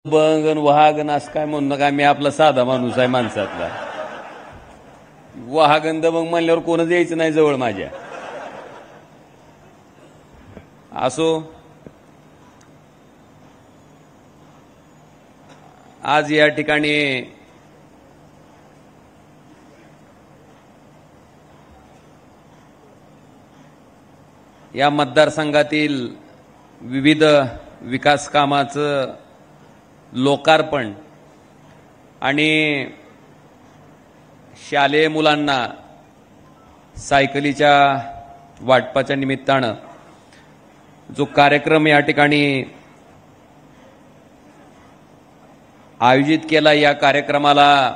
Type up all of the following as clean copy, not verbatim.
बंगन वहागन असं काय म्हणू नका. मी आपला साधा माणूस आहे माणसातला. वहागन दबंग म्हणल्यावर कोणच यायचं नाही जवळ माझ्या. असो, आज या ठिकाणी या मतदारसंघातील विविध विकास कामाचं लोकार्पण आणि शालेय मुलांना सायकलीच्या वाटपाच्या निमित्तानं जो कार्यक्रम या ठिकाणी आयोजित केला, या कार्यक्रमाला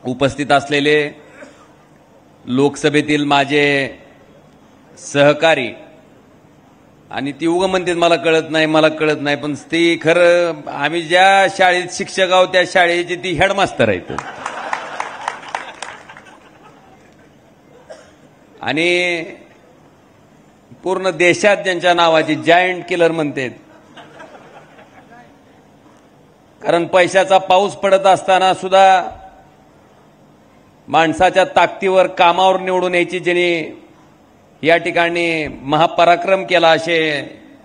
उपस्थित असलेले लोकसभेतील माझे सहकारी, आणि ती उगा म्हणते मला कळत नाही, पण ती खरं आम्ही ज्या शाळेत शिक्षक आहोत त्या शाळेची ती हेडमास्तर आहेत. आणि पूर्ण देशात ज्यांच्या नावाची जायंट किलर म्हणतात. कारण पैशाचा पाऊस पडत असताना सुद्धा माणसाच्या ताकदीवर कामावर निवडून यायची ज्यांनी या ठिकाणी महापराक्रम केला असे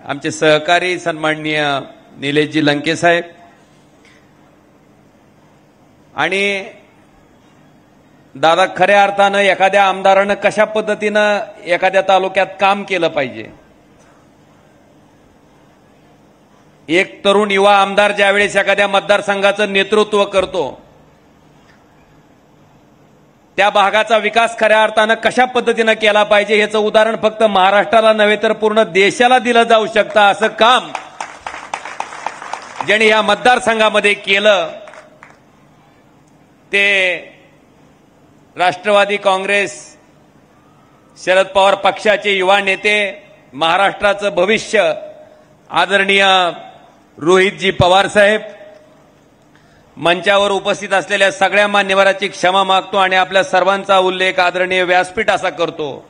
आमचे सहकारी सन्माननीय निलेशजी लंके साहेब. आणि दादा, खऱ्या अर्थानं एखाद्या आमदारानं कशा पद्धतीनं एखाद्या तालुक्यात काम केलं पाहिजे. एक तरुण युवा आमदार ज्यावेळेस एखाद्या मतदारसंघाचं नेतृत्व करतो, त्या भागाचा विकास खऱ्या अर्थानं कशा पद्धतीनं केला पाहिजे याचं उदाहरण फक्त महाराष्ट्राला नव्हे तर पूर्ण देशाला दिलं जाऊ शकतं. असं काम ज्यांनी या मतदारसंघामध्ये केलं ते राष्ट्रवादी काँग्रेस शरद पवार पक्षाचे युवा नेते, महाराष्ट्राचं भविष्य आदरणीय रोहितजी पवार साहेब. मंचावर उपस्थित असलेल्या सगळ्या मान्यवरांची क्षमा मागतो आणि आपल्या सर्वांचा उल्लेख आदरणीय व्यासपीठ असा करतो.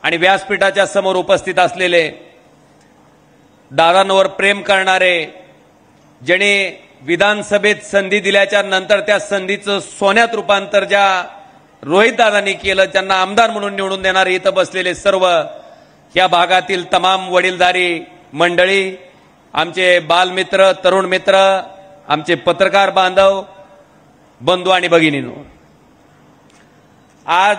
आणि व्यासपीठाच्या समोर उपस्थित असलेले दादांवर प्रेम करणारे, ज्याने विधानसभेत संधी दिल्याच्या नंतर त्या संधीचं सोन्यात रूपांतर ज्या रोहित दादांनी केलं, त्यांना आमदार म्हणून निवडून देणारे इथं बसलेले सर्व या भागातील तमाम वडीलधारी मंडळी, आमचे बालमित्र, तरुण मित्र, आमचे पत्रकार बांधव, बंधू आणि भगिनींनो, आज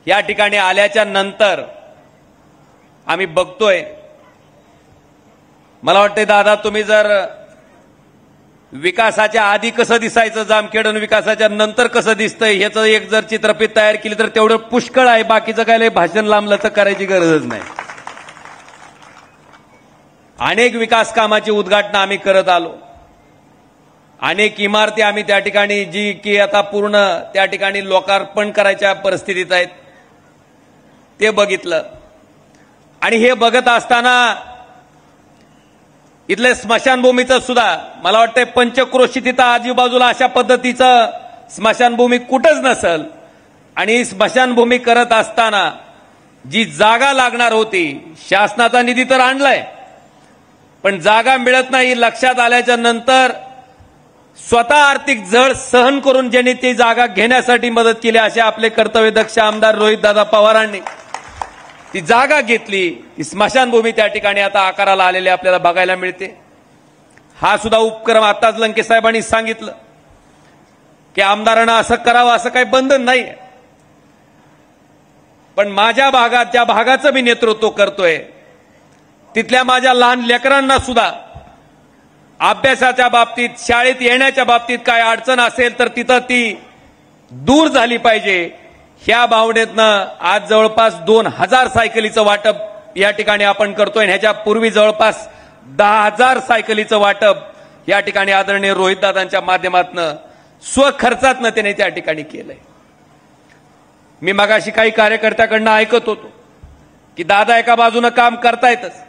या ठिकाणी आल्याच्या नंतर आम्ही बघतोय, मला वाटतंय दादा, तुम्ही जर विकासाच्या आधी कसं दिसायचं जामखेड आणि विकासाच्या नंतर कसं दिसतंय ह्याचं एक जर चित्रफित तयार केली तर तेवढं पुष्कळ आहे. बाकीचं काय भाषण लांबलचक करायची गरजच नाही. अनेक विकास कामाची उद्घाटन आम्ही करत आलो. अनेक इमारती आम्ही त्या ठिकाणी जी की आता पूर्ण त्या ठिकाणी लोकार्पण करायच्या परिस्थितीत आहेत ते बघितलं. आणि हे बघत असताना इथले स्मशानभूमीचं सुद्धा मला वाटतंय पंचक्रोशीत तिथं आजूबाजूला अशा पद्धतीचं स्मशानभूमी कुठंच नसल. आणि स्मशानभूमी करत असताना जी जागा लागणार होती, शासनाचा निधी तर आणलाय पण जागा मिळत नाही लक्षात आल्याच्या नंतर स्वतः आर्थिक झळ सहन करून ज्यांनी ती जागा घेण्यासाठी मदत केली असे आपले कर्तव्यदक्ष आमदार रोहितदादा पवारांनी ती जागा घेतली. ती स्मशानभूमी त्या ठिकाणी आता आकाराला आलेली आपल्याला बघायला मिळते. हा सुद्धा उपक्रम आताच लंके साहेबांनी सांगितलं की आमदारांना असं करावं असं काही बंधन नाही. पण माझ्या भागात ज्या भागाचं मी नेतृत्व करतोय तिथल्या माझ्या लहान लेकरांना सुद्धा अभ्यासाच्या बाबतीत, शाळेत येण्याच्या बाबतीत काय अडचण असेल तर तिथं ती दूर झाली पाहिजे. ह्या भावनेतनं आज जवळपास 2000 सायकलीचं वाटप या ठिकाणी आपण करतोय. ह्याच्या पूर्वी जवळपास 10,000 सायकलीचं वाटप या ठिकाणी आदरणीय रोहितदादांच्या माध्यमातून स्वखर्चातनं त्याने त्या ठिकाणी केलंय. मी मगाशी काही कार्यकर्त्याकडनं ऐकत होतो की दादा एका बाजूनं काम करतायतच,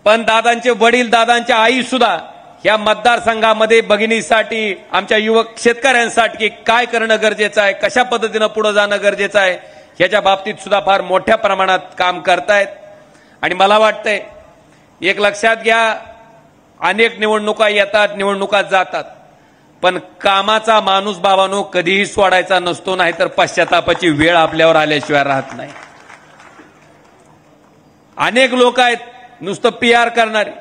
पण दादांचे वडील, दादांच्या आई सुद्धा या मतदारसंघामध्ये भगिनीसाठी, आमच्या युवक शेतकऱ्यांसाठी काय करणं गरजेचं आहे, कशा पद्धतीनं पुढे जाणं गरजेचं आहे ह्याच्या बाबतीत सुद्धा फार मोठ्या प्रमाणात काम करतायत. आणि मला वाटतंय एक लक्षात घ्या, अनेक निवडणुका येतात, निवडणुका जातात, पण कामाचा माणूस बाबांनो कधीही सोडायचा नसतो, नाहीतर पश्चातापाची वेळ आपल्यावर आल्याशिवाय राहत नाही. अनेक लोक आहेत नुसतं PR करणारे,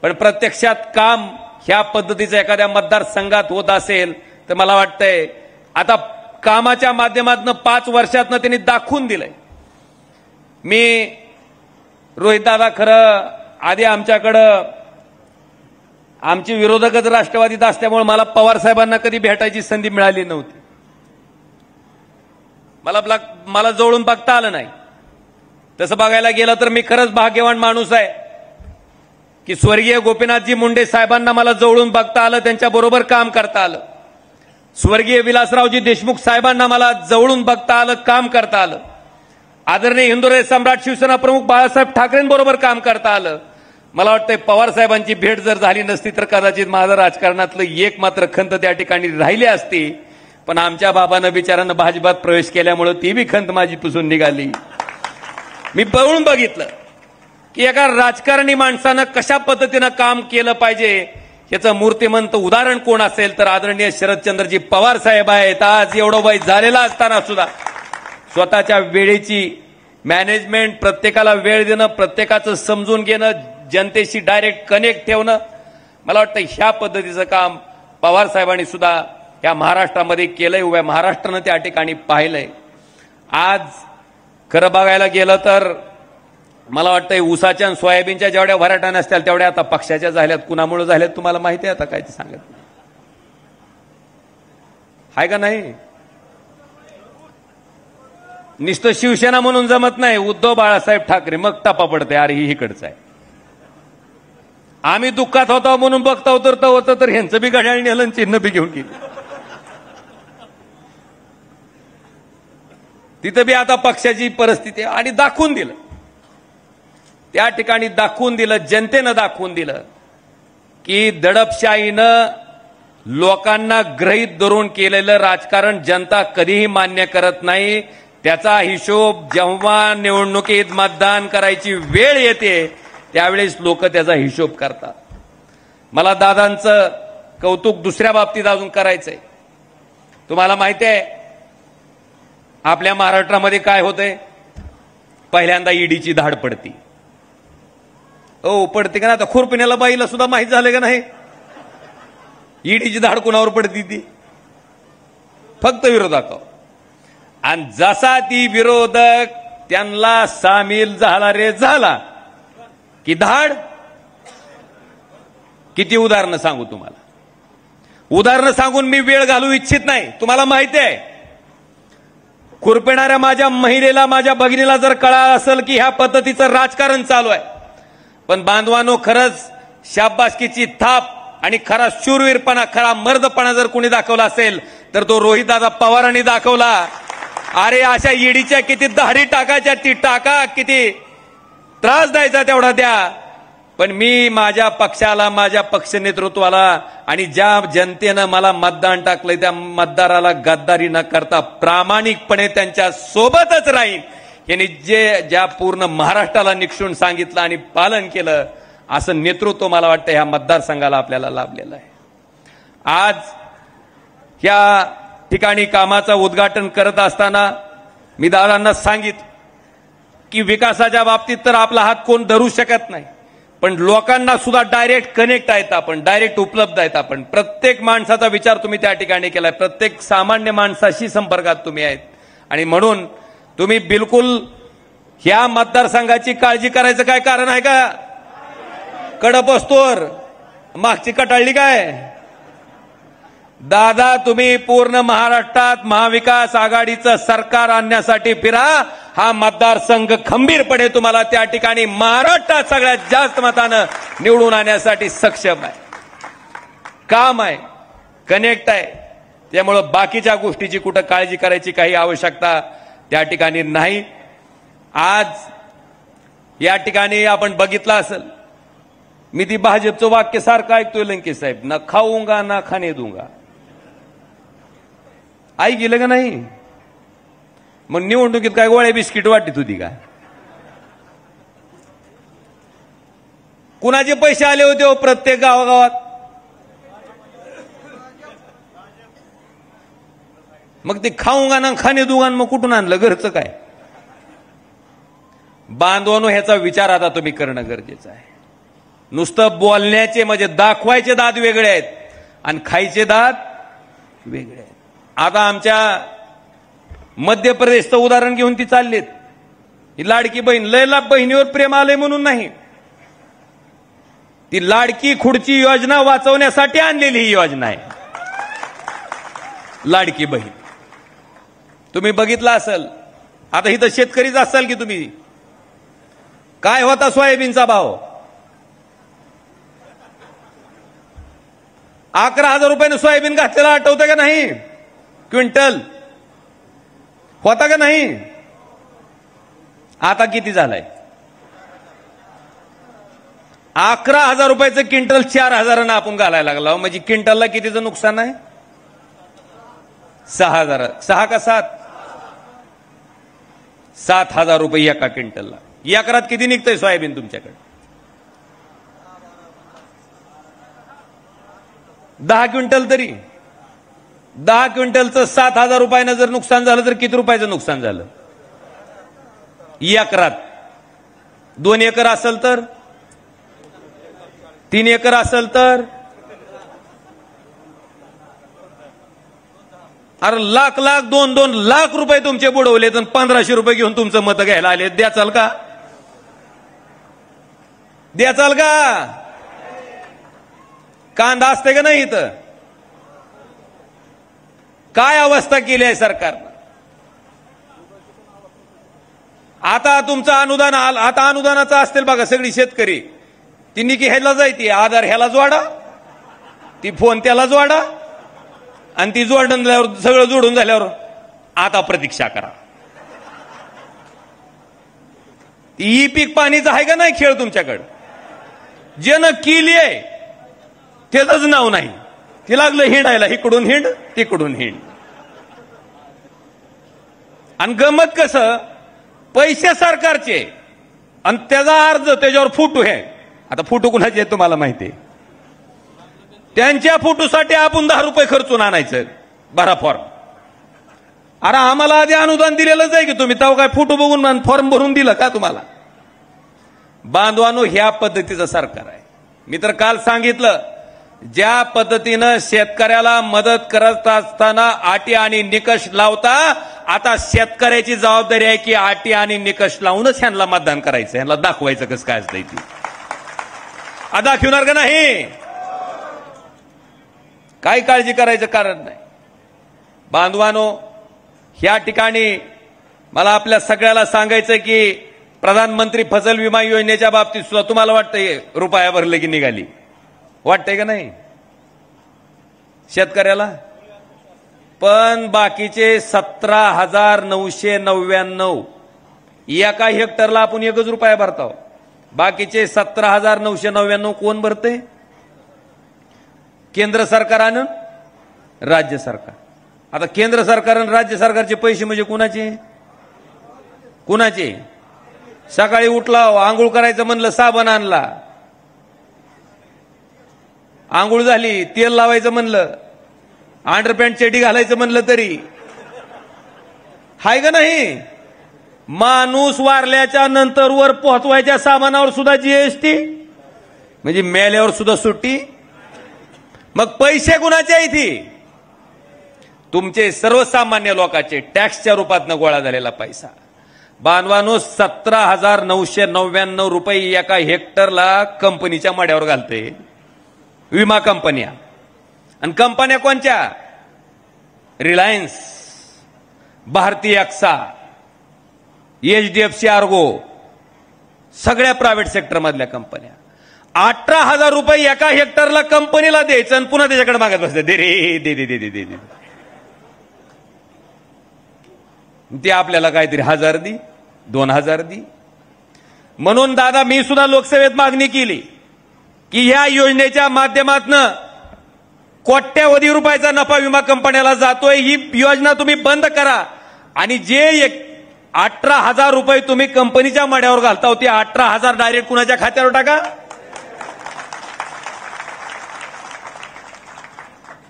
पण प्रत्यक्षात काम ह्या पद्धतीचं एखाद्या मतदारसंघात होत असेल तर मला वाटतंय आता कामाच्या माध्यमातून 5 वर्षातनं त्यांनी दाखवून दिलंय. मी रोहितदादा खरं आधी आमच्याकडं आमची विरोधकच राष्ट्रवादीत असल्यामुळे मला पवार साहेबांना कधी भेटायची संधी मिळाली नव्हती. मला जवळून बघता आलं नाही. तसं बघायला गेलं तर मी खरंच भाग्यवान माणूस आहे की स्वर्गीय गोपीनाथजी मुंडे साहेबांना मला जवळून बघता आलं, त्यांच्याबरोबर काम करता आलं. स्वर्गीय विलासरावजी देशमुख साहेबांना मला जवळून बघता आलं, काम करता आलं. आदरणीय हिंदुराय सम्राट शिवसेना प्रमुख बाळासाहेब ठाकरेंबरोबर काम करता आलं. मला वाटतंय पवार साहेबांची भेट जर झाली नसती तर कदाचित माझं राजकारणातलं एक मात्र खंत त्या ठिकाणी राहिली असती. पण आमच्या बाबांना बिचारानं भाजपात प्रवेश केल्यामुळे ती बी खंत माझी पुसून निघाली. मी बघून बघितलं की एका राजकारणी माणसानं कशा पद्धतीनं काम केलं पाहिजे याचं मूर्तिमंत उदाहरण कोण असेल तर आदरणीय शरदचंद्रजी पवार साहेब आहेत. आज एवढं वय झालेलं असताना सुद्धा स्वतःच्या वेळेची मॅनेजमेंट, प्रत्येकाला वेळ देणं, प्रत्येकाचं समजून घेणं, जनतेशी डायरेक्ट कनेक्ट ठेवणं, मला वाटतं ह्या पद्धतीचं काम पवार साहेबांनी सुद्धा या महाराष्ट्रामध्ये केलंय, उभ्या महाराष्ट्रानं त्या ठिकाणी पाहिलंय. आज खरं बघायला गेलं तर मला वाटतंय ऊसाच्या आणि सोयाबीनच्या जेवढ्या व्हरायट्या नसतील तेवढ्या आता पक्षाच्या झाल्यात. कुणामुळे झाल्यात तुम्हाला माहिती आहे आता काय ते सांगत आहे का नाही. नुसतं शिवसेना म्हणून जमत नाही, उद्धव बाळासाहेब ठाकरे मग तपा पडते, अरे ही इकडचं आहे. आम्ही दुःखात होतो म्हणून बघता उतरता होतं तर ह्यांचं बी घड्याळ नेलं, चिन्ह बी घेऊन गेली. तिथं बी आता पक्षाची परिस्थिती आणि दाखवून दिलं, त्या ठिकाणी दाखवून दिलं, जनतेनं दाखवून दिलं की दडपशाहीनं लोकांना गृहीत धरून केलेलं राजकारण जनता कधीही मान्य करत नाही. त्याचा हिशोब जेव्हा निवडणुकीत मतदान करायची वेळ येते त्यावेळेस लोक त्याचा हिशोब करतात. मला दादांचं कौतुक दुसऱ्या बाबतीत अजून करायचंय. तुम्हाला माहिती आहे आपल्या महाराष्ट्रामध्ये काय होतंय, पहिल्यांदा ईडीची धाड पडती. पडते का ना, आता खुरपिण्याला बाईला सुद्धा माहित झालं का नाही ईडीची धाड कुणावर पडती, ती फक्त विरोधकावर. आणि जसा ती विरोधक त्यांना सामील झाला रे झाला की धाड. किती उदाहरणं सांगू तुम्हाला, उदाहरणं सांगून मी वेळ घालू इच्छित नाही. तुम्हाला माहिती आहे खुरपिणाऱ्या माझ्या महिलेला, माझ्या भगिनीला जर कळालं असेल की ह्या पद्धतीचं राजकारण चालू आहे, पण बांधवानो खरंच शाबासकीची थाप आणि खरा शूरवीरपणा, खरा मर्दपणा जर कोणी दाखवला असेल तर तो रोहितदादा पवारांनी दाखवला. अरे अशा ईडीच्या किती धाडी टाकायच्या ती टाका, किती त्रास द्यायचा तेवढा द्या, पण मी माझ्या पक्षाला, माझ्या पक्ष नेतृत्वाला आणि ज्या जनतेनं मला मतदान टाकलंय त्या मतदाराला गद्दारी न करता प्रामाणिकपणे त्यांच्या सोबतच राहीन. यांनी ज्या पूर्ण महाराष्ट्राला निक्षून सांगितलं आणि पालन केलं असं नेतृत्व मला वाटतं ह्या मतदारसंघाला आपल्याला लाभलेलं आहे. आज या ठिकाणी कामाचं उद्घाटन करत असताना मी दादांना सांगितलं की विकासाच्या बाबतीत तर आपला हात कोण धरू शकत नाही, पण लोकांना सुद्धा डायरेक्ट कनेक्ट आहेत आपण, डायरेक्ट उपलब्ध आहेत आपण. प्रत्येक माणसाचा विचार तुम्ही त्या ठिकाणी केलाय, प्रत्येक सामान्य माणसाशी संपर्कात तुम्ही आहेत आणि म्हणून तुम्ही बिलकुल ह्या मतदारसंघाची काळजी करायचं काय कारण आहे का. कडप असतोर मागची कटाळली काय. दादा तुम्ही पूर्ण महाराष्ट्रात महाविकास आघाडीचं सरकार आणण्यासाठी फिरा. हा मतदारसंघ खंबीरपणे तुम्हाला त्या ठिकाणी महाराष्ट्रात सगळ्यात जास्त मतानं निवडून आणण्यासाठी सक्षम आहे. काम आहे, कनेक्ट आहे, त्यामुळं बाकीच्या गोष्टीची कुठं काळजी करायची काही आवश्यकता त्या ठिकाणी नाही. आज या ठिकाणी आपण बघितलं असेल, मी ती भाजपचं वाक्य सारखं ऐकतोय लंकेश साहेब, ना खाऊंगा ना खाणे दूंगा. आई गेलं का नाही. मग निवडणुकीत काय गोळ्या बिस्किट वाटत होती का. कुणाचे पैसे आले होते हो प्रत्येक गावागावात? मग ते खाऊंगा ना खाणे दुगान मग कुठून आणलं? घरचं काय? बांधवानो, ह्याचा विचार आता तुम्ही करणं गरजेचं आहे. नुसतं बोलण्याचे म्हणजे दाखवायचे दात वेगळे आहेत आणि खायचे दात वेगळे आहेत. आता आमच्या मध्य प्रदेशचं उदाहरण घेऊन ती चाललीत. ही लाडकी बहीण, लयला बहिणीवर प्रेम आलंय म्हणून नाही, ती लाडकी खुर्ची योजना वाचवण्यासाठी आणलेली ही योजना आहे लाडकी बहीण. तुम्ही बघितलं असेल, आता इथं शेतकरीच असाल की तुम्ही, काय होता सोयाबीनचा भाव? 11,000 रुपयाने सोयाबीन घातलेला आठवतं का नाही? क्विंटल होता का नाही? आता किती झालाय? 11,000 रुपयाचं क्विंटल 4,000 आपण घालायला लागला. म्हणजे क्विंटलला कितीचं नुकसान आहे? 6,000. 6 का 7? 7,000 रुपये एका क्विंटलला. एकरात किती निघतंय सोयाबीन तुमच्याकडे? 10 क्विंटल. तरी 10 क्विंटलचं 7,000 रुपयानं जर नुकसान झालं तर किती रुपयाचं नुकसान झालं एकरात? 2 एकर असेल तर, 3 एकर असेल तर, अरे लाख लाख 2-2 लाख रुपये तुमचे बुडवले तर 1,500 रुपये घेऊन तुमचं मत घ्यायला आले. द्याचाल का? द्याचाल का? कांदा असते का नाही इथं? काय अवस्था केली आहे सरकारनं? आता तुमचं अनुदान आता अनुदानाचं असतील बघा. सगळी शेतकरी ती निकी ह्याला जायती, आधार ह्याला जोडा, ती फोन त्याला जोडा, आणि ती जोडून झाल्यावर सगळं जोडून झाल्यावर आता प्रतीक्षा करा. ई पीक पाणीचं आहे का नाही खेळ तुमच्याकडे? ज्यानं केली आहे त्याचंच नाव नाही. ते लागलं हिंडायला, इकडून हिंड तिकडून हिंड. आणि गमत कसं, पैसे सरकारचे आणि त्याचा अर्ज त्याच्यावर फोटो आहे. आता फोटो कुणाचे आहे तुम्हाला माहिती आहे? त्यांच्या फोटोसाठी आपण 10 रुपये खर्चून आणायचं भरा फॉर्म. अरे आम्हाला आधी अनुदान दिलेलंच आहे की तुम्ही तेव्हा काय फोटो बघून फॉर्म भरून दिलं का तुम्हाला? बांधवानो, ह्या पद्धतीचं सरकार आहे. मी तर काल सांगितलं, ज्या पद्धतीनं शेतकऱ्याला मदत करत असताना अटी आणि निकष लावता, आता शेतकऱ्याची जबाबदारी आहे की अटी आणि निकष लावूनच ह्यांना मतदान करायचं, ह्यांना दाखवायचं कसं काय असतंय ती. दाखवणार का नाही? काही काळजी करायचं कारण नाही. बांधवानो, ह्या ठिकाणी मला आपल्या सगळ्याला सांगायचं की प्रधानमंत्री फसल विमा योजनेच्या बाबतीत सुद्धा तुम्हाला वाटतंय रुपया भरले की निघाली? वाटतंय का नाही शेतकऱ्याला? पण बाकीचे 17,999 एका हेक्टरला आपण 1 रुपया भरतो. बाकीचे 17,999 कोण भरते? केंद्र सरकार आणि राज्य सरकार. आता केंद्र सरकार आणि राज्य सरकारचे पैसे म्हणजे कुणाचे? कुणाचे? सकाळी उठला, आंघोळ करायचं म्हणलं, साबण आणला, आंघोळ झाली, तेल लावायचं म्हणलं, अंडरपॅन्ट चेटी घालायचं म्हणलं तरी हाय का नाही? माणूस वारल्याच्या नंतर वर पोहोचवायच्या सामानावर सुद्धा जीएसटी, म्हणजे मेल्यावर सुद्धा सुट्टी. मग पैसे कुणाचे आहेत? तुमचे सर्वसामान्य लोकांचे टॅक्सच्या रूपात गोळा झालेला पैसा. बांधवांनो, 17,999 रुपये एका हेक्टरला कंपनीच्या मड्यावर घालते विमा कंपन्या. आणि कंपन्या कोणत्या? रिलायन्स, भारती एक्सा, एचडीएफसी आर्गो, सगळ्या प्रायव्हेट सेक्टर मधल्या कंपन्या. 18,000 रुपये एका हेक्टरला कंपनीला द्यायचं आणि पुन्हा त्याच्याकडे मागत बसते, दे रे दे दे दे दे दे. ते आपल्याला काहीतरी 1,000 दी, 2,000 दी. म्हणून दादा, मी सुद्धा लोकसभेत मागणी केली की या योजनेच्या माध्यमातून कोट्यावधी रुपयाचा नफा विमा कंपन्याला जातोय, ही योजना तुम्ही बंद करा. आणि जे 18,000 रुपये तुम्ही कंपनीच्या मड्यावर घालता, ते 18,000 डायरेक्ट कुणाच्या खात्यावर टाका?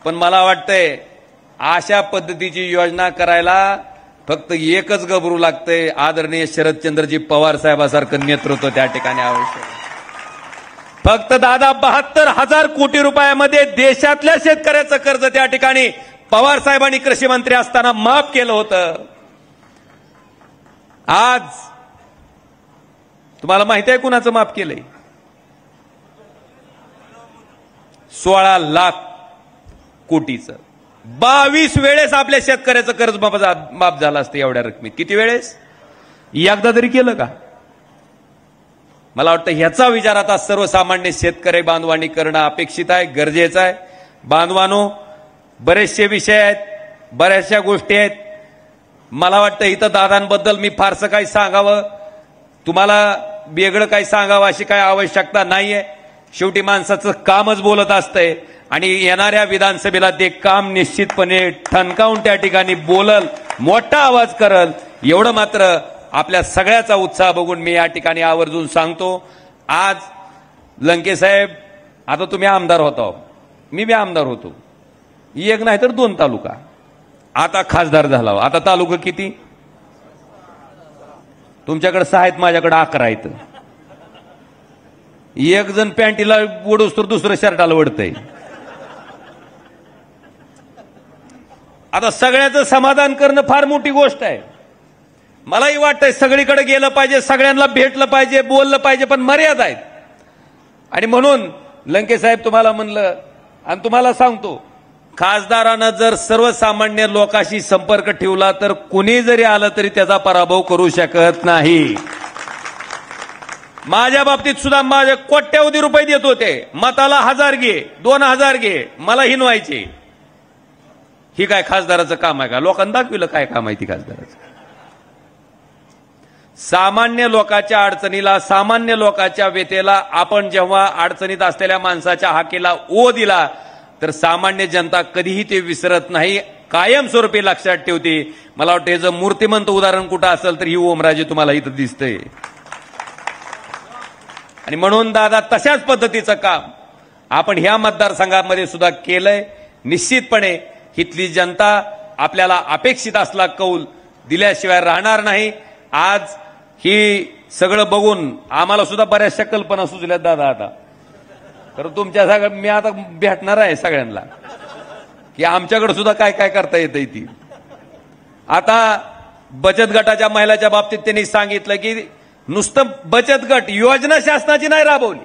पण मला वाटतंय अशा पद्धतीची योजना करायला फक्त एकच गबरू लागतंय, आदरणीय शरदचंद्रजी पवार साहेबांसारखं नेतृत्व त्या ठिकाणी आवश्यक. फक्त दादा 72,000 कोटी रुपयामध्ये देशातल्या शेतकऱ्याचं कर्ज त्या ठिकाणी पवार साहेबांनी कृषी मंत्री असताना माफ केलं होतं. आज तुम्हाला माहिती आहे कुणाचं माफ केलंय? 16 लाख कोटीचं. 22 वेळेस आपल्या शेतकऱ्याचं कर्ज माफ झालं असतं एवढ्या रकमेत. किती वेळेस? एकदा तरी केलं का? मला वाटतं ह्याचा विचार आता सर्वसामान्य शेतकरी बांधवांनी करणं अपेक्षित आहे, गरजेचं आहे. बांधवांनो, बरेचसे विषय आहेत, बऱ्याचशा गोष्टी आहेत. मला वाटतं इथं दादांबद्दल मी फारसं काही सांगावं, तुम्हाला वेगळं काही सांगावं अशी काही आवश्यकता नाहीये. शेवटी माणसाचं कामच बोलत असतंय आणि येणाऱ्या विधानसभेला ते काम निश्चितपणे ठणकावून त्या ठिकाणी बोलल, मोठा आवाज करल, एवढं मात्र आपल्या सगळ्याचा उत्साह बघून मी या ठिकाणी आवर्जून सांगतो. आज लंके साहेब, आता तुम्ही आमदार होता, मी बी आमदार होतो, एक नाही तर 2 तालुका. आता खासदार झाला, आता तालुका किती? तुमच्याकडे 6 आहेत, माझ्याकडे 11 आहेत. एक जण पॅन्टीला ओढूस तर दुसरं शर्टाला ओढतंय. आता सगळ्याचं समाधान करणं फार मोठी गोष्ट आहे. मलाही वाटतंय सगळीकडे गेलं पाहिजे, सगळ्यांना भेटलं पाहिजे, बोललं पाहिजे, पण मर्यादा आहेत. आणि म्हणून लंके साहेब तुम्हाला म्हणलं आणि तुम्हाला सांगतो, खासदारानं जर सर्वसामान्य लोकांशी संपर्क ठेवला तर कुणी जरी आलं तरी त्याचा पराभव करू शकत नाही. माझ्या बाबतीत सुद्धा माझे कोट्यवधी रुपये देत होते, मताला 1000 घे, 2000 घे, मला हिनवायचे. ही काय खासदाराचं काम आहे का? लोकांना दाखविलं काय काम आहे ती खासदाराचं. सामान्य लोकांच्या अडचणीला, सामान्य लोकांच्या व्यथेला आपण जेव्हा अडचणीत असलेल्या माणसाच्या हाकेला ओ दिला तर सामान्य जनता कधीही ते विसरत नाही, कायमस्वरूपी लक्षात ठेवते. मला वाटतं याचं मूर्तिमंत उदाहरण कुठं असेल तर ही ओमराजे तुम्हाला इथं दिसतंय. आणि म्हणून दादा तशाच पद्धतीचं काम आपण ह्या मतदारसंघामध्ये सुद्धा केलंय. निश्चितपणे इथली जनता आपल्याला अपेक्षित असला कौल दिल्याशिवाय राहणार नाही. आज ही सगळं बघून आम्हाला सुद्धा बऱ्याचशा कल्पना सुचल्यात दादा. आता तर तुमच्या सगळं मी आता भेटणार आहे सगळ्यांना की आमच्याकडे सुद्धा काय काय करता येतं ती. आता बचत गटाच्या महिलाच्या बाबतीत त्यांनी सांगितलं की नुसतं बचत गट योजना शासनाची नाही राबवली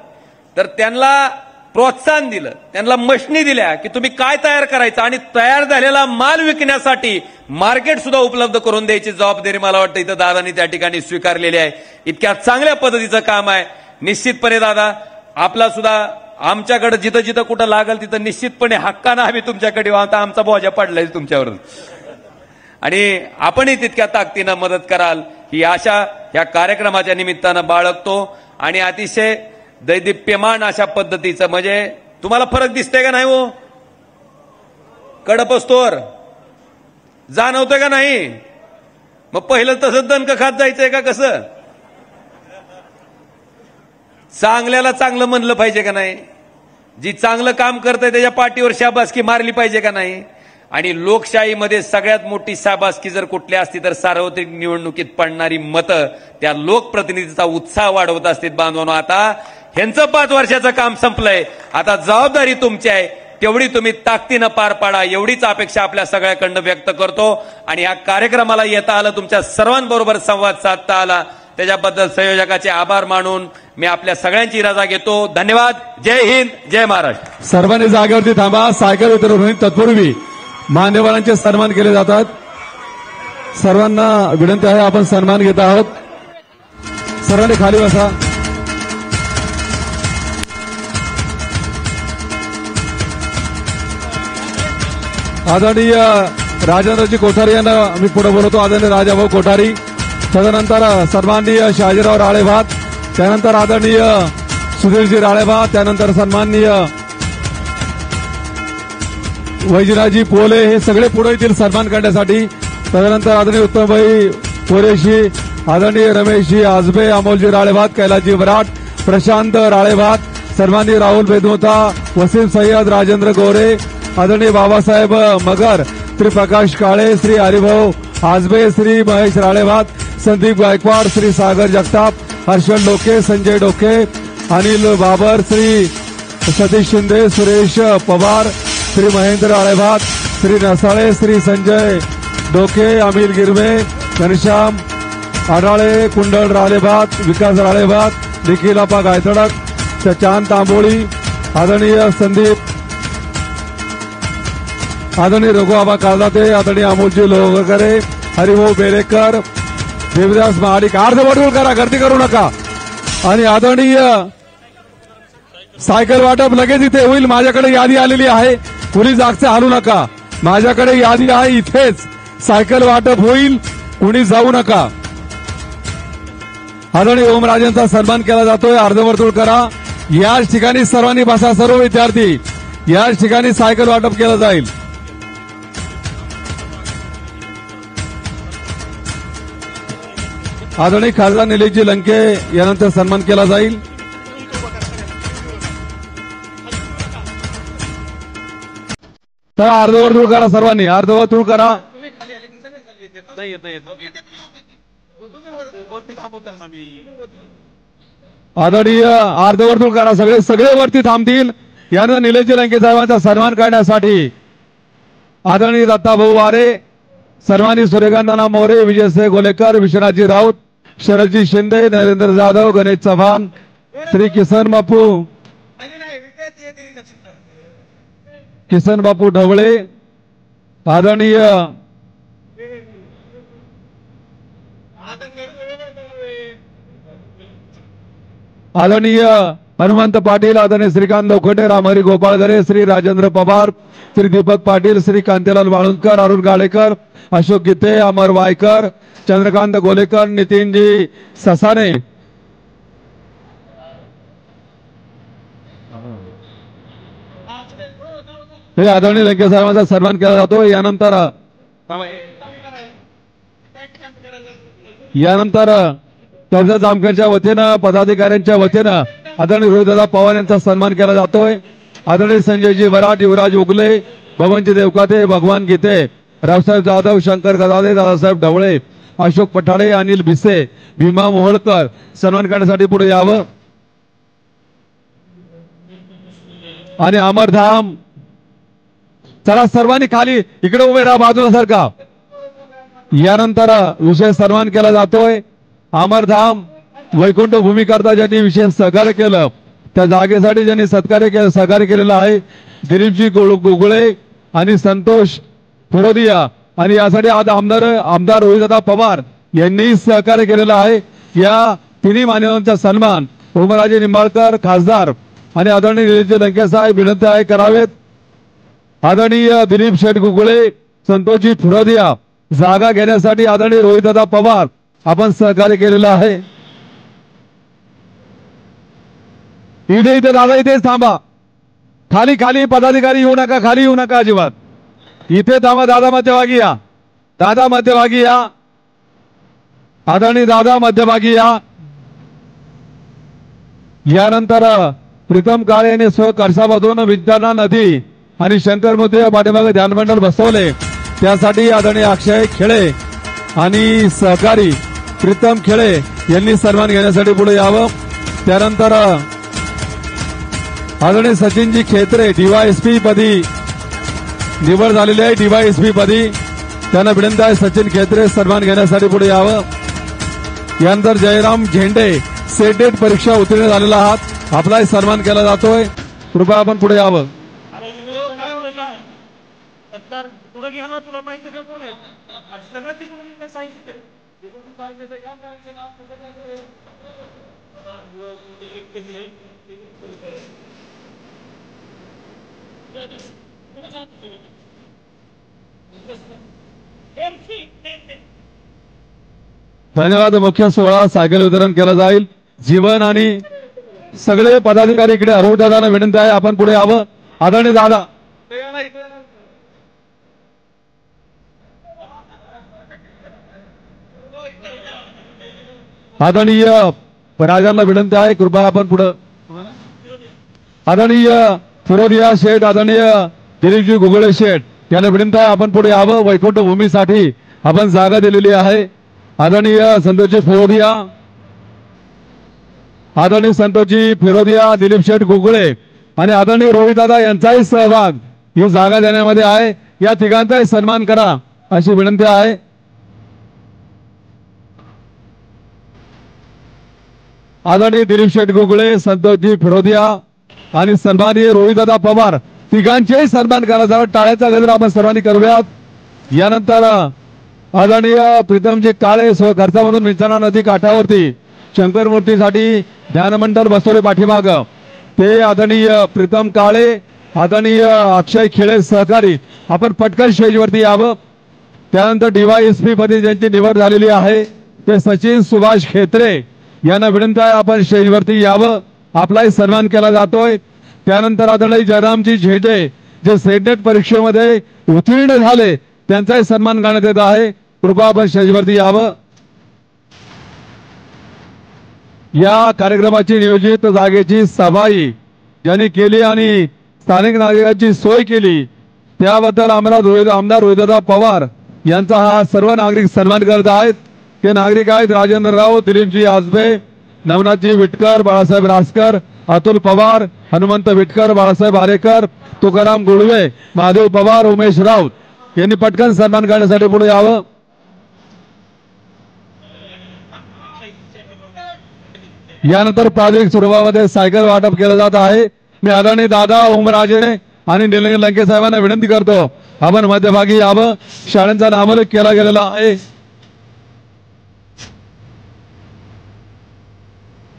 तर त्यांना प्रोत्साहन दिलं, त्यांना मशनी दिल्या की तुम्ही काय तयार करायचं आणि तयार झालेला माल विकण्यासाठी मार्केट सुद्धा उपलब्ध करून द्यायची जबाबदारी मला वाटतं इथं दादांनी त्या ठिकाणी स्वीकारलेली आहे. इतक्या चांगल्या पद्धतीचं काम आहे. निश्चितपणे दादा आपला सुद्धा आमच्याकडे जिथं जिथं कुठं लागल तिथं निश्चितपणे हक्कानं आम्ही तुमच्याकडे आता आमचा बोजा पडलाय तुमच्यावर आणि आपणही तितक्या ताकदीनं मदत कराल ही आशा या कार्यक्रमाच्या निमित्तानं बाळगतो. आणि अतिशय दैदिप्यमान अशा पद्धतीचं म्हणजे तुम्हाला फरक दिसतंय का नाही? हो कडपस्तोर जाणवतोय का नाही? मग पहिलं तसंच दणकं खात जायचंय का कसं? चांगल्याला चांगलं म्हणलं पाहिजे का नाही? जी चांगलं काम करतंय त्याच्या पाठीवर शाबासकी मारली पाहिजे का नाही? आणि लोकशाहीमध्ये सगळ्यात मोठी शाबासकी जर कुठली असती तर सार्वत्रिक निवडणुकीत पडणारी मतं त्या लोकप्रतिनिधीचा उत्साह वाढवत असतात. बांधवांनो, आता ह्यांचं 5 वर्षाचं काम संपलंय, आता जबाबदारी तुमची आहे, तेवढी तुम्ही ताकदीनं पार पाडा एवढीच अपेक्षा आपल्या सगळ्याकडनं व्यक्त करतो. आणि या कार्यक्रमाला येता आलं, तुमच्या सर्वांबरोबर संवाद साधता आला, त्याच्याबद्दल संयोजकाचे आभार मानून मी आपल्या सगळ्यांची रजा घेतो. धन्यवाद. जय हिंद, जय महाराष्ट्र. सर्वांनी जागेवरती थांबा. सायकल वितरण होईल तत्पूर्वी मान्यवरांचे सन्मान केले जातात. सर्वांना विनंती आहे, आपण सन्मान घेत आहोत. सर्वांनी खाली बसा. आदरणीय राजेंद्रजी कोठारी यांना मी पुढे बोलवतो. आदरणीय राजाभाऊ कोठारी, तदनंतर सन्माननीय शहाजीराव राळेभात, त्यानंतर आदरणीय सुधीरजी राळेभात, त्यानंतर सन्माननीय वैजनाथजी पोले, हे सगळे पुढे येतील सन्मान करण्यासाठी. तदनंतर आदरणीय उत्तमभाई कोरेशी, आदरणीय रमेशजी आजबे, अमोलजी राळेभात, कैलासजी वराट, प्रशांत राळेभात, सन्माननीय राहुल बेदमोथा, वसीम सय्यद, राजेंद्र गोरे, आदरणीय बाबासाहेब मगर, श्री प्रकाश काळे, श्री हरिभाऊ आजबे, श्री महेश राळेवात, संदीप गायकवाड, श्री सागर जगताप, हर्षल डोके, संजय डोके, अनिल बाबर, श्री सतीश शिंदे, सुरेश पवार, श्री महेंद्र राळेवात, श्री नसाळे, श्री संजय डोके, अमिल गिरवे, घनश्याम आढाळे, कुंडल राळेवात, विकास राळेवात, निखिलापा गायतडक, चांद तांबोळी, आदरणीय संदीप, आदरणीय रघुआबा काळदाते, आदरणीय अमोलजी लोहकरे, हरिभाऊ बेलेकर, देवदास महाडिक. अर्धवटूळ करा, गर्दी करू नका. आणि आदरणीय सायकल वाटप लगेच इथे होईल. माझ्याकडे यादी आलेली आहे, कुणी जागचे हलू नका. माझ्याकडे यादी आहे, इथेच सायकल वाटप होईल, कुणी जाऊ नका. आदरणीय ओमराजेंचा सन्मान केला जातोय. अर्धवर्तुळ करा. याच ठिकाणी सर्वांनी बसा. सर्व विद्यार्थी याच ठिकाणी सायकल वाटप केलं जाईल. आदरणीय खासदार निलेशजी लंके यानंतर सन्मान केला जाईल. तर अर्धवर्तुळ करा, सर्वांनी अर्धवर्तुळ करा. आदरणीय अर्धवर्तुळ करा. सगळे वरती थांबतील. यानंतर निलेशजी लंके साहेबांचा सन्मान करण्यासाठी आदरणीय दत्ताभाऊ वारे, सर्वांनी सूर्यकांतना मोरे, विजयसिंह गोलेकर, विश्वनाथजी राऊत, शरदजी शिंदे, नरेंद्र जाधव, गणेश चव्हाण, श्री किसन बापू ढवळे, आदरणीय हनुमंत पाटील, आदरणीय श्रीकांत लोखंडे, रामहरी गोपाळगरे, श्री राजेंद्र पवार, श्री दीपक पाटील, श्री कांतीलाल वाळुंजकर, अरुण गाळेकर, अशोक गीते, अमर वायकर, चंद्रकांत गोलेकर, नितीनजी ससाने, हे आदरणीय लंके साहेबांचा सन्मान केला जातो. यानंतर कर्जत जामखेडच्या वतीनं, पदाधिकाऱ्यांच्या वतीनं आदरणीय रोहितदादा पवार यांचा सन्मान केला जातोय. आदरणीय संजयजी वराट, युवराज उगले, भवनजी देवकाते, भगवान गीते, रावसाहेब जाधव, शंकर गदादे, दादासाहेब ढवळे, अशोक पठाळे, अनिल भिसे, भीमा मोहोळकर सन्मान करण्यासाठी पुढे यावं. आणि अमरधाम, चला सर्वांनी खाली इकडे उभे राहा, बाजूला सरका. यानंतर विशेष सन्मान केला जातोय. अमरधाम वैकुंठ भूमी करता ज्यांनी विशेष सहकार्य केलं, त्या जागेसाठी ज्यांनी सहकार्य केलेलं आहे, दिलीपजी गुगळे आणि संतोष फिरोदिया, आणि यासाठी आज आमदार रोहितदादा पवार यांनी सहकार्य केलेलं आहे. या तिन्ही मान्यवरांचा सन्मान ओमराजे निंबाळकर खासदार आणि आदरणीय निलेश लंके साहेब विनंती आहे करावेत. आदरणीय दिलीप शेठ गुगळे, संतोषजी फिरोदिया जागा घेण्यासाठी आदरणीय रोहितदादा पवार आपण सहकार्य केलेलं आहे. इथे दादा इथेच थांबा. खाली पदाधिकारी येऊ नका, खाली येऊ नका अजिबात. इथे थांबा. दादा मध्यभागी या. दादा मध्यभागी या. आदरणीय दादा मध्यभागी या. यानंतर प्रीतम काळे यांनी स्व कळसामधून विद्याना नदी आणि शंकर मोती पाठीमागे ध्यान मंडळ बसवले. त्यासाठी आदरणीय अक्षय खेळे आणि सहकारी प्रीतम खेळे यांनी सन्मान घेण्यासाठी पुढे यावं. त्यानंतर आदरणीय सचिनजी खेत्रे डीवायएसपी पदी निवड झालेली आहे. डीवायएसपी पदी त्यांना विनंती आहे सचिन खेत्रे सन्मान घेण्यासाठी पुढे यावं. यानंतर जयराम झेंडे सेटेट परीक्षा उत्तीर्ण झालेला आहात, आपला सन्मान केला जातोय. कृपया आपण पुढे यावं. धन्यवाद. मुख्य सोहळा सायकल वितरण केलं जाईल. जीवन आणि सगळे पदाधिकारी इकडे रोहितदादांना विनंती आहे आपण पुढे यावं. आदरणीय दादा आदरणीय राजांना विनंती आहे कृपया आपण पुढे. आदरणीय फिरोदिया शेठ, आदरणीय दिलीपजी गुगळे शेठ यांना विनंती आहे आपण पुढे यावं. वैकुंठ भूमीसाठी आपण जागा दिलेली आहे. आदरणीय संतोषजी फिरोदिया, आदरणीय संतोषजी फिरोदिया, दिलीप शेठ गुगळे आणि आदरणीय रोहितदादा यांचाही सहभाग ही जागा देण्यामध्ये आहे. या तिघांचाही सन्मान करा अशी विनंती आहे. आदरणीय दिलीप शेठ गुगळे, संतोषजी फिरोदिया आणि सन्माननीय रोहितदादा पवार तिघांचेही सन्मान करायचा. टाळ्याचा गजर आपण सर्वांनी करूयात. यानंतर आदरणीय प्रीतमजी काळे खर्चामधून मिंचणा नदी काठावरती शंकर मूर्तीसाठी ध्यान मंडळ बसवले पाठीमाग ते आदरणीय प्रीतम काळे, आदरणीय अक्षय खेळे सहकारी आपण पटकन स्टेजवरती यावं. त्यानंतर DYSP मध्ये ज्यांची निवड झालेली आहे ते सचिन सुभाष खेत्रे यांना विनंती आहे आपण स्टेजवरती यावं. आपलाही सन्मान केला जातोय. त्यानंतर आदरणीय जयरामजी झेडे जे सेनेट परीक्षेमध्ये उत्तीर्ण झाले त्यांचाही सन्मान करण्यात येत आहे. कृपा आपण स्टेजवरती यावं. या कार्यक्रमाची नियोजित जागेची सफाई ज्यांनी केली आणि स्थानिक नागरिकांची सोय केली त्याबद्दल आमदार रोहितदादा पवार यांचा हा सर्व नागरिक सन्मान करत आहेत. ते नागरिक आहेत राजेंद्र राऊत, दिलीपजी आजबे, नवनाथजी विटकर, बाळासाहेब रासकर, अतुल पवार, हनुमंत विटकर, बाळासाहेब आरेकर, तुकाराम गुळवे, महादेव पवार, उमेश राऊत यांनी पटकन सन्मान करण्यासाठी पुढे यावं. यानंतर प्राथमिक स्वरूपामध्ये सायकल वाटप केलं जात आहे. मी आदरणीय दादा ओमराजे आणि निलंगे लंके साहेबांना विनंती करतो आपण मध्यभागी यावं. शाळांचा नामोल्लेख केला गेलेला आहे.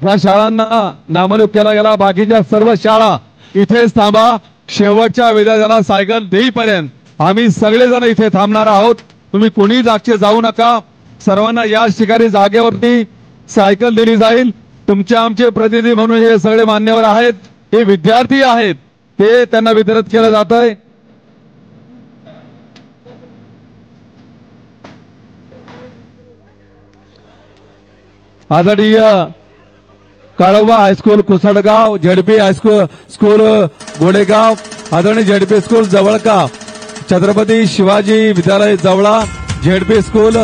या शाळांना नामोल्लेख केला गेला. बाकीच्या सर्व शाळा इथेच थांबा. शेवटच्या विद्यार्थ्यांना सायकल देईपर्यंत आम्ही सगळेजण इथे थांबणार आहोत. तुम्ही कोणी जागचे जाऊ नका. सर्वांना याच ठिकाणी जागेवरती सायकल दिली जाईल. तुमचे आमचे प्रतिनिधी म्हणून हे सगळे मान्यवर आहेत, हे विद्यार्थी आहेत, ते त्यांना वितरित केलं जात आहे. आदरणीय Kaloba high school कुसडगाव, ZP high school Godegaon, आदरणीय झेडपी स्कूल जवळका, छत्रपती शिवाजी विद्यालय जवळा, झेडपी स्कूल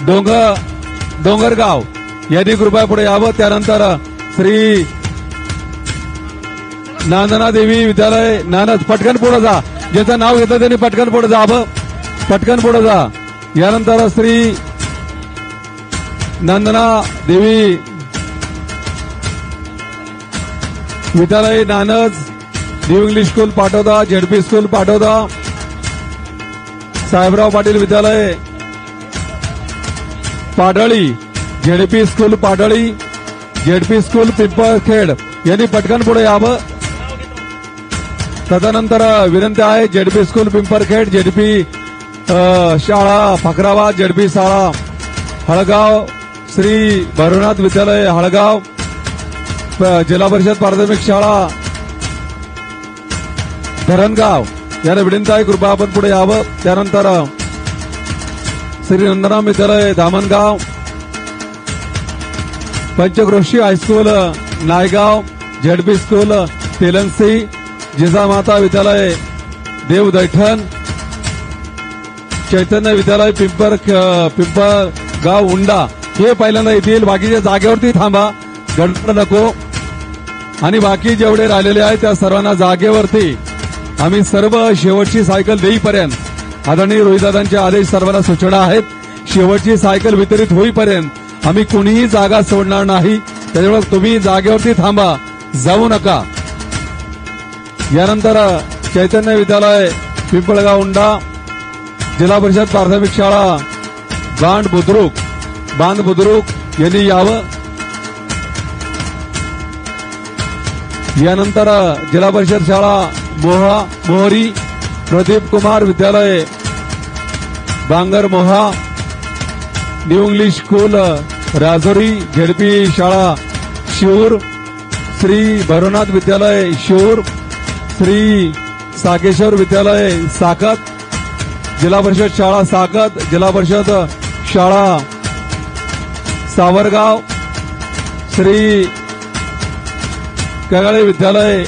डोंगरगाव यांनी कृपया पुढे यावं. त्यानंतर श्री नांदना देवी विद्यालय नानद पटकन पुढे जा. ज्याचं नाव घेतलं त्यांनी पटकन पुढे जावं. पटकन पुढे जा. यानंतर Shri Nandana Devi Vidyalaya Nanaj, new English school Patoda, ZP school Patoda, Sahebrao Patil Vidyalaya Padali, ZP school Padali, ZP school Pimpalkhed यांनी पटकन पुढे यावं. तदनंतर विनंती आहे झेडपी स्कूल पिंपळखेड, झेडपी शाळा फकराबाद, झेडपी शाळा हळगाव, श्री भैरवनाथ विद्यालय हळगाव, जिल्हा परिषद प्राथमिक शाळा धरणगाव यांना विनंती आहे कृपया आपण पुढे यावं. त्यानंतर Shri Nandram Vidyalaya Dhamangaon, Panchkroshi high school Naygaon, ZP school Telansi, Jijamata Vidyalaya Deodaithan, चैतन्य विद्यालय पिंपळगाव उंडा हे पहिल्यांदा येतील. बाकीच्या जागेवरती थांबा, गडबड नको. आणि बाकी जेवढे राहिलेले आहेत त्या सर्वांना जागेवरती आम्ही सर्व शेवटची सायकल देईपर्यंत आदरणीय रोहितदादांचे आदेश सर्वांना सूचना आहेत. शेवटची सायकल वितरित होईपर्यंत आम्ही कोणीही जागा सोडणार नाही. त्याच्यामुळे तुम्ही जागेवरती थांबा, जाऊ नका. यानंतर चैतन्य विद्यालय पिंपळगाव उंडा, जिल्हा परिषद प्राथमिक शाळा बांध बुद्रुक यांनी यावं. यानंतर जिल्हा परिषद शाळा मोहरी, प्रदीप कुमार विद्यालय बांगर मोहा, new English school Rajouri, ZP शाळा शिऊर, श्री भैरवनाथ विद्यालय शिऊर, श्री साकेश्वर विद्यालय साकत, जिल्हा परिषद शाळा साकत, जिल्हा परिषद शाळा सावरगाव, श्री कगाळे विद्यालय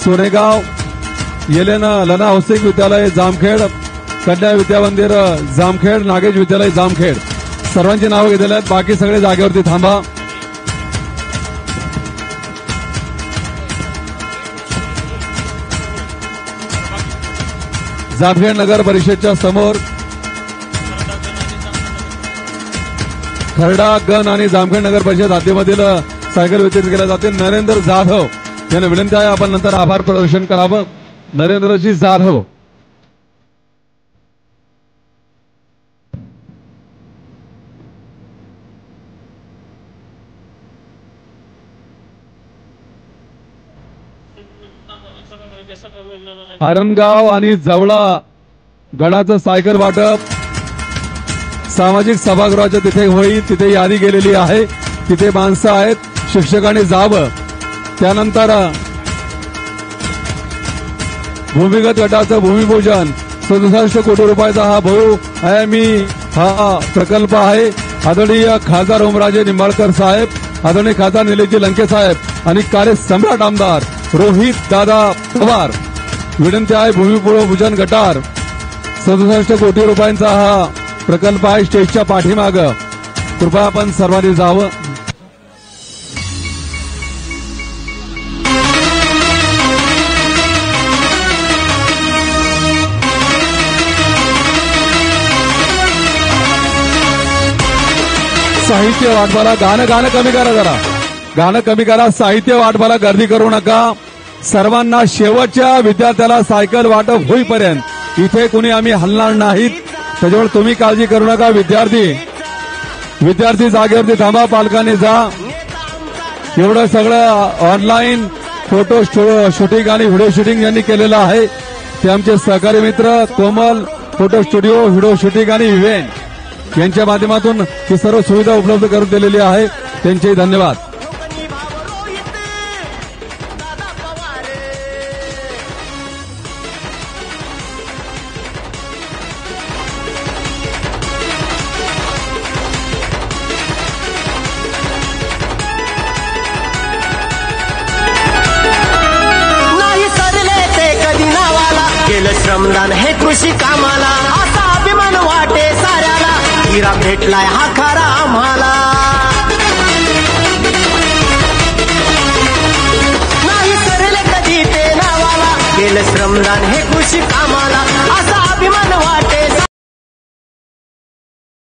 सोनेगाव, येलेना लना हाऊसिंग विद्यालय जामखेड, कन्या विद्यामंदिर जामखेड, नागेश विद्यालय जामखेड सर्वांची नावं घेतलेली आहेत. बाकी सगळे जागेवरती थांबा. जामखेड नगर परिषदच्या समोर खरडा गण आणि जामखेड नगर परिषद हद्दीमधील सायकल वितरित केल्या जाते. नरेंद्र जाधव यांना विनंती आहे आपण नंतर आभार प्रदर्शन करावं. नरेंद्रजी जाधव. आरणगाव आणि जवळा गडाचं सायकल वाटप सामाजिक सभागृहाच्या तिथे होईल. तिथे यादी गेलेली आहे. तिथे माणसं आहेत. शिक्षकांनी जावं. त्यानंतर भूमिगत गटाचं भूमिपूजन 67 कोटी रुपयाचा हा हा प्रकल्प आहे. आदरणीय खासदार ओमराजे निंबाळकर साहेब, आदरणीय खासदार निलेशजी लंके साहेब आणि कार्यसम्राट आमदार रोहित दादा पवार विनंती आहे. भूमिपूजन गटार 67 कोटी रुपयांचा हा प्रकल्प आहे. स्टेजच्या पाठीमागं कृपया आपण सर्वांनी जावं. साहित्य वाटपाला गाणं कमी करा. जरा गाणं कमी करा. साहित्य वाटपाला गर्दी करू नका. सर्वांना शेवटच्या विद्यार्थ्याला सायकल वाटप होईपर्यंत इथे कुणी आम्ही हलणार नाहीत. त्याच्यामुळे तुम्ही काळजी करू नका. विद्यार्थी जागेवरती थांबा. पालकांनी जा. एवढं सगळं ऑनलाईन फोटो शूटिंग आणि व्हिडिओ शूटिंग यांनी केलेलं आहे ते आमचे सहकारी मित्र कोमल फोटो स्टुडिओ, व्हिडिओ शूटिंग आणि इव्हेंट यांच्या माध्यमातून ही सर्व सुविधा उपलब्ध करून दिलेली आहे. त्यांचे धन्यवाद. श्रमदान हे कृषी कामाला असा अभिमान वाटे साऱ्याला. हिरा भेटलाय हा खरा आम्हाला. नाही सरले कधी ते नावाला. केलं श्रमदान हे कृषी कामाला.